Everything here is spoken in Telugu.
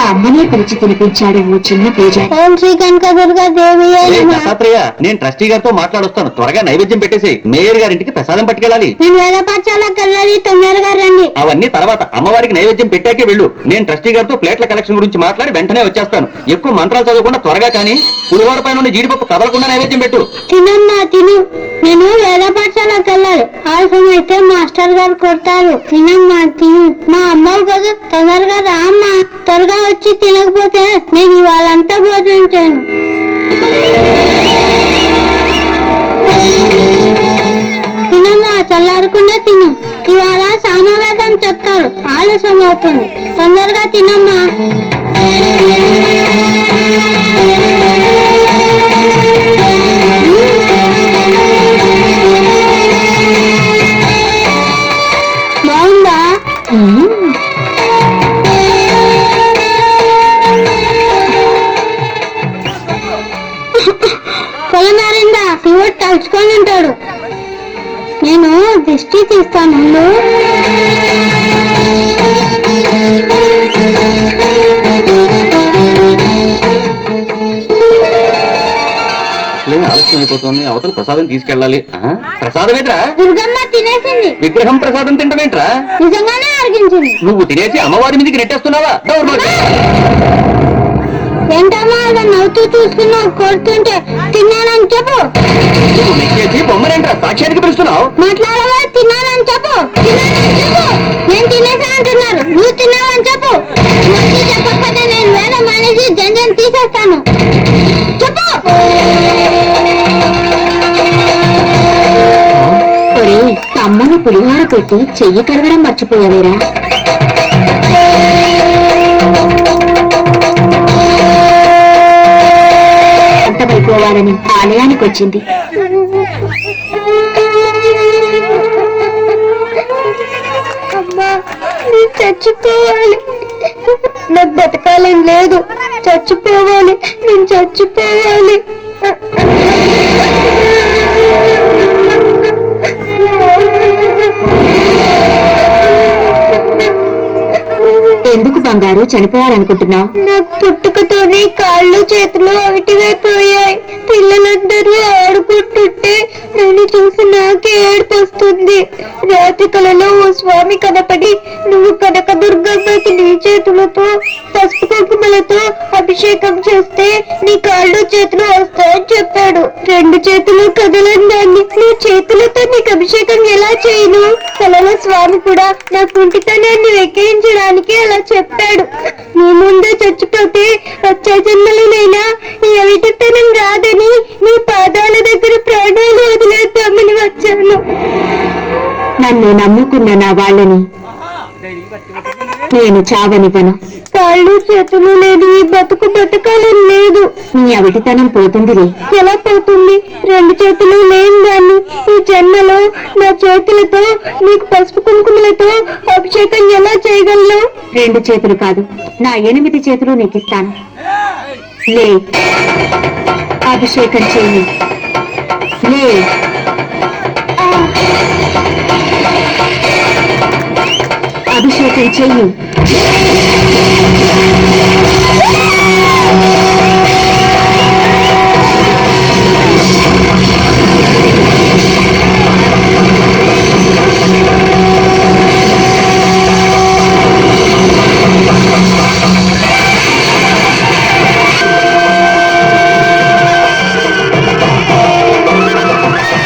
అమ్మనే పిలిచి తినిపించాడు ఓ చిన్న పేజ. ఓం శ్రీ కనకదుర్గా దేవి. దత్తాత్రేయ, నేను ట్రస్టీ గారితో మాట్లాడొస్తాను. త్వరగా నైవేద్యం పెట్టేసి మేయర్ గారింటికి ప్రసాదం పట్టుకెళ్ళాలి. నేను వేద పాఠశాలకు వెళ్ళాలి, తొందరగా రండి. అవన్నీ తర్వాత, అమ్మవారికి నైవేద్యం పెట్టాకే వెళ్ళు. నేను ట్రస్టీ గారితో ప్లేట్ల కలెక్షన్ గురించి మాట్లాడి వెంటనే వచ్చేస్తాను. ఎక్కువ మంత్రాలు చదవకుండా త్వరగా కానీ పులిహోర పైన ఉన్న జీడిపప్పు కదలకుండా నైవేద్యం పెట్టు. తినమ్మా తిను. నేను వేద పాఠశాలకు వెళ్ళాలి, ఆలస్యం అయితే మాస్టర్ గారు కొడతారు. తినమ్మా తిను. మా అమ్మాయి కదా, తొందరగా రా అమ్మా. త్వరగా వచ్చి తినకపోతే నేను ఇవాళంతా భోజనం చేయను. తినమ్మా, చల్లారకుండా తిను. ఇవాళ సామవేదం చెప్తారు, ఆలస్యం అవుతుంది. తొందరగా తినమ్మా. బాగుందా? పొలమారిందా? శివుడు తలుచుకొని ఉంటాడు. నేను దిష్టి తీస్తాను. ఆలస్యం అయిపోతుంది, అవతల ప్రసాదం తీసుకెళ్ళాలి. ప్రసాదం ఏంట్రా? దుర్గమ్మ తినేసింది. విగ్రహం ప్రసాదం తింటమేంట్రా? నిజంగానే అరిగించింది. నువ్వు తినేసి అమ్మవారి మీదకి నెట్టేస్తున్నావా? ఏంటమ్మా అలా నవ్వుతూ చూస్తున్నావు? కొడుతుంటే తిన్నానని చెప్పు. నువ్వు నెక్కేసి బొమ్మనేంట్రా సాక్ష్యానికి పిలుస్తున్నావు? మాట్లాడవా? తిన్నానని చెప్పు. నేను తినేసా అంటున్నారు, నువ్వు తిన్నావని చెప్పు. మంచి చెప్పకపోతే నేను వేరే మనిషి జంజన్ తీసేస్తాను. చెప్పు. అమ్మని పులిహోర పెట్టి చెయ్యి కడగడం మర్చిపోయావేరా? అంతమైపోవాలని ఆలయానికి వచ్చింది. అమ్మా, నేను చచ్చిపోవాలి. నాకు బతకాలని లేదు, చచ్చిపోవాలి. నేను చచ్చిపోవాలి. ఎందుకు బంగారు చనిపోయాలనుకుంటున్నావు? నాకు పుట్టుకతోనే కాళ్ళు చేతులు అవిటివైపోయాయి. పిల్లలందరూ ఆడుకుంటుంటే నన్ను చూసి నాకే ఏడుపు వస్తుంది. రాత్రి కలలో ఓ స్వామి కనపడి, నువ్వు కనకదుర్గమ్మకి నీ చేతులతో పసుపు కుంకుమలతో అభిషేకం చేస్తే నీ కాళ్ళు చేతులు వస్తాయని చెప్పాడు. రెండు చేతులు కదలని దాన్ని నువ్వు చేతులతో నీకు అభిషేకం ఎలా చేయను? కలలో స్వామి కూడా నా కుంటితనాన్ని వెక్కిరించడానికి అలా చెప్పాడు. నీ ముందే చచ్చిపోతే వచ్చే జన్మలోనైనా ఈ అవిటితనం రాదని నీ పాదాల దగ్గర ప్రాణాలు వదిలేద్దామని వచ్చాను. నన్ను నమ్ముకున్న నా వాళ్ళని నేను చావనివ్వను. కాళ్ళు చేతులు లేని ఈ బతుకు బతకాలని లేదు. నీ అవిటితనం పోతుందిరే. ఎలా పోతుంది? రెండు చేతులు లేని దాన్ని ఈ జన్మలో నా చేతులతో నీకు పసుపు కుంకుమలతో అభిషేకం ఎలా చేయగలను? రెండు చేతులు కాదు, నా 8 చేతులు నీకు ఇస్తాను. లే, అభిషేకం చెయ్యి. లే. అభిషేకం చెయ్యి.